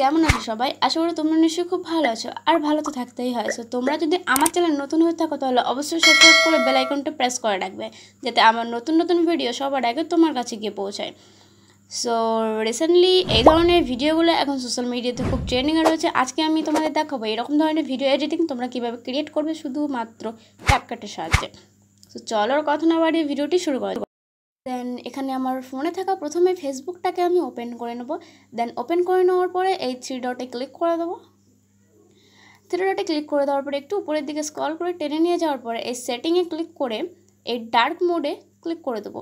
কেমন আছো সবাই? আশা করি তোমরা নিশ্চয়ই খুব ভালো আছো আর ভালো তো থাকতেই হয়। সো তোমরা যদি আমার চ্যানেল নতুন হয়ে থাকো তাহলে অবশ্যই সাবস্ক্রাইব করে বেল আইকনটা প্রেস করে রাখবে যাতে আমার নতুন নতুন ভিডিও সবার আগে তোমার কাছে গিয়ে পৌঁছায়। সো রিসেন্টলি এই ধরনের ভিডিওগুলো এখন সোশ্যাল মিডিয়াতে খুব ট্রেন্ডিংয়ে রয়েছে। আজকে আমি তোমাদের দেখাবো এরকম ধরনের ভিডিও এডিটিং তোমরা কীভাবে ক্রিয়েট করবে শুধুমাত্র ক্যাপকাটের সাহায্যে। সো চলো কথা না বাড়িয়ে ভিডিওটি শুরু করা। দেন এখানে আমার ফোনে থাকা প্রথমে ফেসবুকটাকে আমি ওপেন করে নেব। দেন ওপেন করে নেওয়ার পরে এই থ্রি ডটে ক্লিক করে দেবো। থ্রি ডটে ক্লিক করে দেওয়ার পরে একটু উপরের দিকে স্ক্রল করে টেনে নিয়ে যাওয়ার পরে এই সেটিংয়ে ক্লিক করে এই ডার্ক মোডে ক্লিক করে দেবো।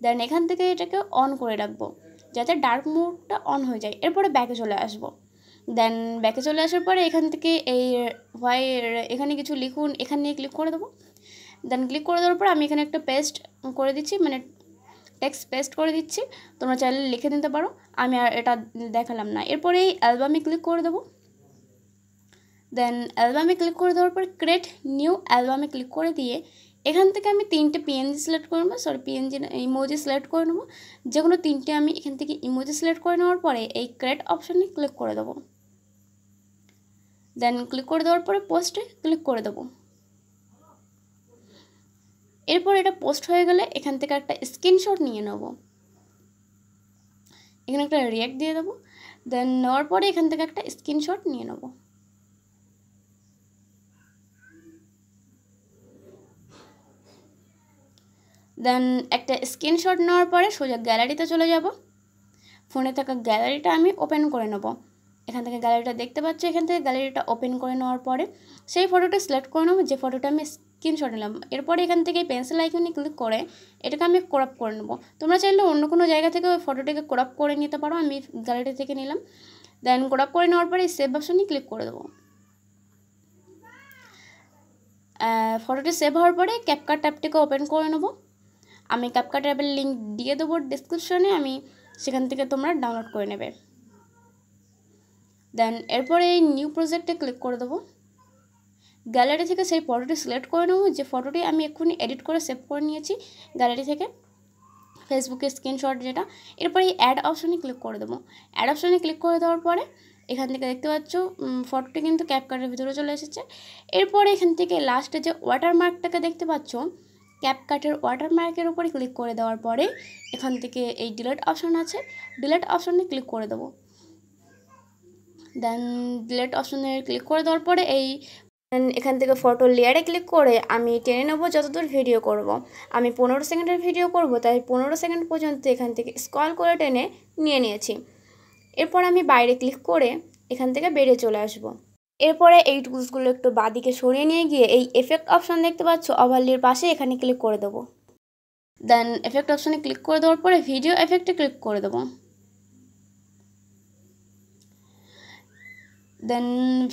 দেন এখান থেকে এটাকে অন করে রাখবো যাতে ডার্ক মোডটা অন হয়ে যায়। এরপরে ব্যাকে চলে আসবো। দেন ব্যাকে চলে আসার পরে এখান থেকে এই এখানে কিছু লিখুন, এখানে নিয়ে ক্লিক করে দেবো। দেন ক্লিক করে দেওয়ার পর আমি এখানে একটা পেস্ট করে দিচ্ছি, মানে টেক্সট পেস্ট করে দিচ্ছি। তোমরা চাইলে লিখে দিতে পারো, আমি আর এটা দেখালাম না। এরপরে এই অ্যালবামে ক্লিক করে দেবো। দেন অ্যালবামে ক্লিক করে দেওয়ার পর ক্রিয়েট নিউ অ্যালবামে ক্লিক করে দিয়ে এখান থেকে আমি তিনটে পিএনজি সিলেক্ট করে নেবো, পিএনজি ইমোজি সিলেক্ট করে নেবো। যে কোনো তিনটে আমি এখান থেকে ইমোজি সিলেক্ট করে নেওয়ার পরে এই ক্রিয়েট অপশানে ক্লিক করে দেবো। দেন ক্লিক করে দেওয়ার পরে পোস্টে ক্লিক করে দেবো। এরপর এটা পোস্ট হয়ে গেলে এখান থেকে একটা স্ক্রিনশট নিয়ে নেব, এখানে একটা রিঅ্যাক্ট দিয়ে দেবো। দেন নেওয়ার পরে এখান থেকে একটা স্ক্রিনশট নিয়ে নেব। দেন একটা স্ক্রিনশট নেওয়ার পরে সোজা গ্যালারিতে চলে যাব। ফোনে থাকা গ্যালারিটা আমি ওপেন করে নেব। এখান থেকে গ্যালারিটা দেখতে পাচ্ছি, এখান থেকে গ্যালারিটা ওপেন করে নেওয়ার পরে সেই ফটোটা সিলেক্ট করে নেব যে ফটোটা আমি স্ক্রিনশট নিলাম। এরপরে এখান থেকে পেন্সিল আইকনে ক্লিক করে এটাকে আমি ক্রপ করে নেব। তোমরা চাইলে অন্য কোনো জায়গা থেকে ওই ফটোটাকে ক্রপ করে নিতে পারো, আমি গ্যালারি থেকে নিলাম। দেন ক্রপ করে নেওয়ার পরে সেভ অপশনে ক্লিক করে দেবো। ফটোটি সেভ হওয়ার পরে ক্যাপকাট অ্যাপটিকে ওপেন করে নেব। আমি ক্যাপকাট অ্যাপের লিঙ্ক দিয়ে দেবো ডিসক্রিপশনে, আমি সেখান থেকে তোমরা ডাউনলোড করে নেবে। দেন এরপরে এই নিউ প্রজেক্টে ক্লিক করে দেবো। গ্যালারি থেকে সেই ফটোটি সিলেক্ট করে নেব যে ফটোটি আমি এক্ষুনি এডিট করে সেভ করে নিয়েছি গ্যালারি থেকে, ফেসবুকের স্ক্রিনশট যেটা। এরপরে এই অ্যাড অপশনে ক্লিক করে দেবো। অ্যাড অপশনে ক্লিক করে দেওয়ার পরে এখান থেকে দেখতে পাচ্ছ ফটোটি কিন্তু ক্যাপকাটের ভিতরে চলে এসেছে। এরপরে এখান থেকে লাস্টে যে ওয়াটারমার্কটাকে দেখতে পাচ্ছ, ক্যাপকাটের ওয়াটারমার্কের উপরে ক্লিক করে দেওয়ার পরে এখান থেকে এই ডিলিট অপশন আছে, ডিলিট অপশনে ক্লিক করে দেবো। দেন ডিলিট অপশনে ক্লিক করে দেওয়ার পরে এই এখান থেকে ফটো লেয়ারে ক্লিক করে আমি টেনে নেবো যতদূর ভিডিও করব। আমি 15 সেকেন্ডের ভিডিও করব, তাই 15 সেকেন্ড পর্যন্ত এখান থেকে স্ক্রল করে টেনে নিয়ে নিয়েছি। এরপর আমি বাইরে ক্লিক করে এখান থেকে বেরিয়ে চলে আসব। এরপরে এই টুলসগুলো একটু বাঁদিকে সরিয়ে নিয়ে গিয়ে এই এফেক্ট অপশান দেখতে পাচ্ছ ওভারলের পাশে, এখানে ক্লিক করে দেবো। দেন এফেক্ট অপশানে ক্লিক করে দেওয়ার পরে ভিডিও এফেক্টে ক্লিক করে দেবো। দেন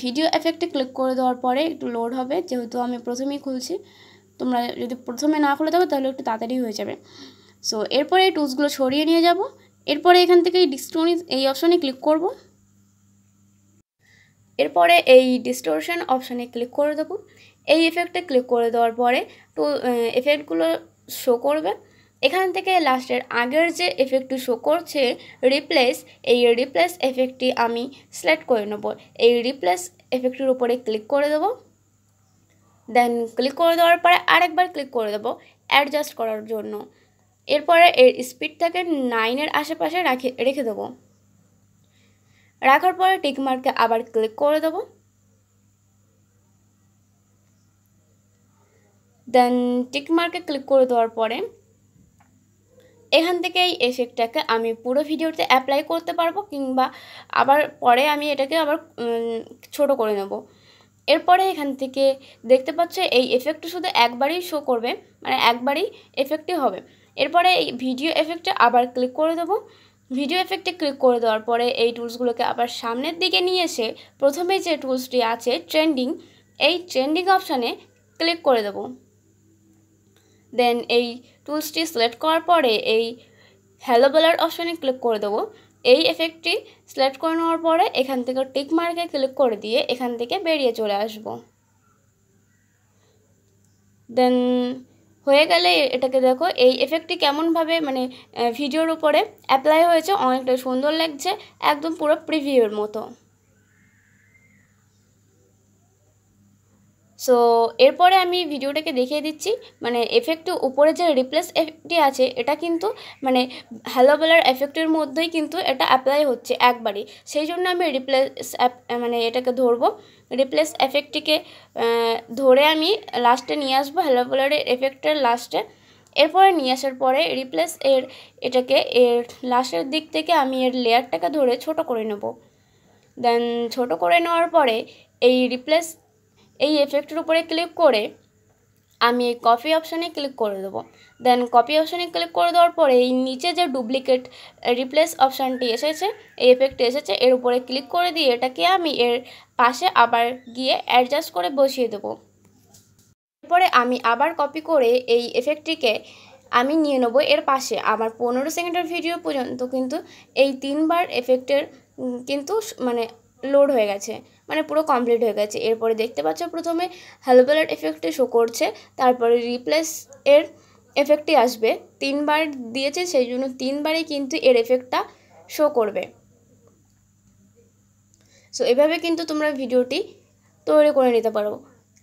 ভিডিও এফেক্টে ক্লিক করে দেওয়ার পরে একটু লোড হবে, যেহেতু আমি প্রথমেই খুলছি। তোমরা যদি প্রথমে না খুলে থাকো তাহলে একটু তাড়াতাড়ি হয়ে যাবে। সো এরপরে এই টুলসগুলো সরিয়ে নিয়ে যাব। এরপরে এখান থেকে এই ডিস্টোনিস এই অপশানে ক্লিক করব। এরপরে এই ডিস্টোরশন অপশানে ক্লিক করে দেবো। এই এফেক্টে ক্লিক করে দেওয়ার পরে এফেক্টগুলো শো করবে। এখান থেকে লাস্টের আগের যে এফেক্টটি শো করছে রিপ্লেস, এই রিপ্লেস এফেক্টটি আমি সিলেক্ট করে নেব। এই রিপ্লেস এফেক্টটির উপরে ক্লিক করে দেবো। দেন ক্লিক করে দেওয়ার পরে আরেকবার ক্লিক করে দেবো অ্যাডজাস্ট করার জন্য। এরপরে এর স্পিডটাকে 9-এর আশেপাশে রেখে দেবো। রাখার পরে টিকমার্কে আবার ক্লিক করে দেবো। দেন টিকমার্কে ক্লিক করে দেওয়ার পরে এখান থেকে এই এফেক্টটাকে আমি পুরো ভিডিওতে অ্যাপ্লাই করতে পারবো, কিংবা আবার পরে আমি এটাকে আবার ছোট করে নেব। এরপরে এখান থেকে দেখতে পাচ্ছ এই এফেক্টটা শুধু একবারই শো করবে, মানে একবারই এফেক্টই হবে। এরপরে এই ভিডিও এফেক্টে আবার ক্লিক করে দেবো। ভিডিও এফেক্টে ক্লিক করে দেওয়ার পরে এই টুলসগুলোকে আবার সামনের দিকে নিয়ে এসে প্রথমে যে টুলসটি আছে ট্রেন্ডিং, এই ট্রেন্ডিং অপশানে ক্লিক করে দেবো। দেন এই টুলসটি সিলেক্ট করার পরে এই হ্যালো বলার অপশানে ক্লিক করে দেবো। এই এফেক্টটি সিলেক্ট করে নেওয়ার পরে এখান থেকে টিক মার্কে ক্লিক করে দিয়ে এখান থেকে বেরিয়ে চলে আসব। দেন হয়ে গেলে এটাকে দেখো এই এফেক্টটি কেমনভাবে মানে ভিডিওর উপরে অ্যাপ্লাই হয়েছে, অনেকটা সুন্দর লাগছে, একদম পুরো প্রিভিউর মতো। সো এরপরে আমি ভিডিওটাকে দেখিয়ে দিচ্ছি মানে এফেক্টের উপরে যে রিপ্লেস এফেক্টটি আছে এটা কিন্তু মানে হ্যালো বলার এফেক্টের মধ্যেই কিন্তু এটা অ্যাপ্লাই হচ্ছে একবারই, সেই জন্য আমি রিপ্লেস মানে এটাকে ধরবো, রিপ্লেস এফেক্টটিকে ধরে আমি লাস্টে নিয়ে আসবো হ্যালো বলারের এফেক্টের লাস্টে। এরপরে নিয়ে আসার পরে রিপ্লেস এটাকে লাস্টের দিক থেকে আমি এর লেয়ারটাকে ধরে ছোট করে নেব। দেন ছোট করে নেওয়ার পরে এই রিপ্লেস এই এফেক্টের উপরে ক্লিক করে আমি এই কপি অপশানে ক্লিক করে দেবো। দেন কপি অপশানে ক্লিক করে দেওয়ার পরে এই নিচে যে ডুপ্লিকেট রিপ্লেস অপশানটি এসেছে, এই এফেক্টটি এসেছে, এর উপরে ক্লিক করে দিয়ে এটাকে আমি এর পাশে আবার গিয়ে অ্যাডজাস্ট করে বসিয়ে দেবো। এরপরে আমি আবার কপি করে এই এফেক্টটিকে আমি নিয়ে নেবো এর পাশে। আমার 15 সেকেন্ডের ভিডিও পর্যন্ত কিন্তু এই 3বার এফেক্টের কিন্তু মানে লোড হয়ে গেছে, মানে পুরো কমপ্লিট হয়ে গেছে। এরপরে দেখতে পাচ্ছ প্রথমে হ্যালো বলার এফেক্টে শো করছে, তারপরে রিপ্লেস এর এফেক্টটি আসবে, 3বার দিয়েছে সেই জন্য 3বারই কিন্তু এর এফেক্টটা শো করবে। সো এভাবে কিন্তু তোমরা ভিডিওটি তৈরি করে নিতে পারো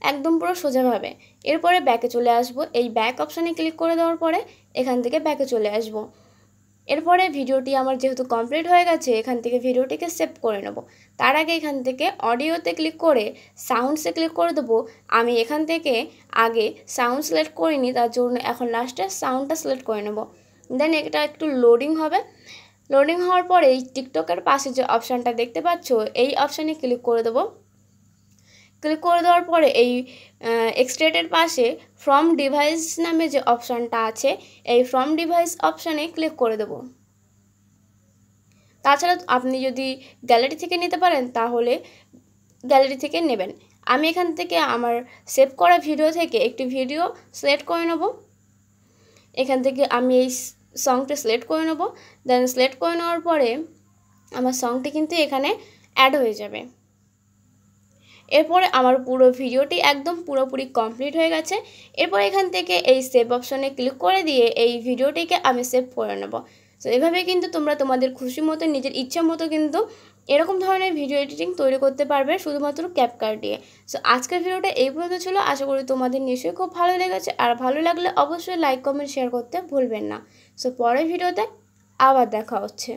একদম পুরো সোজাভাবে। এরপরে ব্যাকে চলে আসবো, এই ব্যাক অপশানে ক্লিক করে দেওয়ার পরে এখান থেকে ব্যাকে চলে আসব। এরপরে ভিডিওটি আমার যেহেতু কমপ্লিট হয়ে গেছে এখান থেকে ভিডিওটিকে সেভ করে নেব। তার আগে এখান থেকে অডিওতে ক্লিক করে সাউন্ডসে ক্লিক করে দেবো। আমি এখান থেকে আগে সাউন্ড সিলেক্ট করিনি, তার জন্য এখন লাস্টে সাউন্ডটা সিলেক্ট করে নেব। দেন এটা একটু লোডিং হবে, লোডিং হওয়ার পরে এই টিকটকের পাশে যে অপশানটা দেখতে পাচ্ছ এই অপশানে ক্লিক করে দেবো। ক্লিক করে দেওয়ার পরে এই এক্সট্রেটের পাশে ফ্রম ডিভাইস নামে যে অপশানটা আছে এই ফ্রম ডিভাইস অপশানে ক্লিক করে দেব। তাছাড়া আপনি যদি গ্যালারি থেকে নিতে পারেন তাহলে গ্যালারি থেকে নেবেন। আমি এখান থেকে আমার সেভ করা ভিডিও থেকে একটি ভিডিও সিলেক্ট করে নেব। এখান থেকে আমি এই সংটি সিলেক্ট করে নেব। দেন সিলেক্ট করে নেওয়ার পরে আমার সংটি কিন্তু এখানে অ্যাড হয়ে যাবে। এরপরে আমার পুরো ভিডিওটি একদম পুরোপুরি কমপ্লিট হয়ে গেছে। এরপর এখান থেকে এই সেভ অপশনে ক্লিক করে দিয়ে এই ভিডিওটিকে আমি সেভ করে নেব। সো এভাবে কিন্তু তোমরা তোমাদের খুশি মতো নিজের ইচ্ছা মতো কিন্তু এরকম ধরনের ভিডিও এডিটিং তৈরি করতে পারবে শুধুমাত্র ক্যাপকাট দিয়ে। সো আজকের ভিডিওটা এই পর্যন্ত ছিল, আশা করি তোমাদের নিশ্চয়ই খুব ভালো লেগেছে। আর ভালো লাগলে অবশ্যই লাইক কমেন্ট শেয়ার করতে ভুলবেন না। সো পরের ভিডিওতে আবার দেখা হচ্ছে।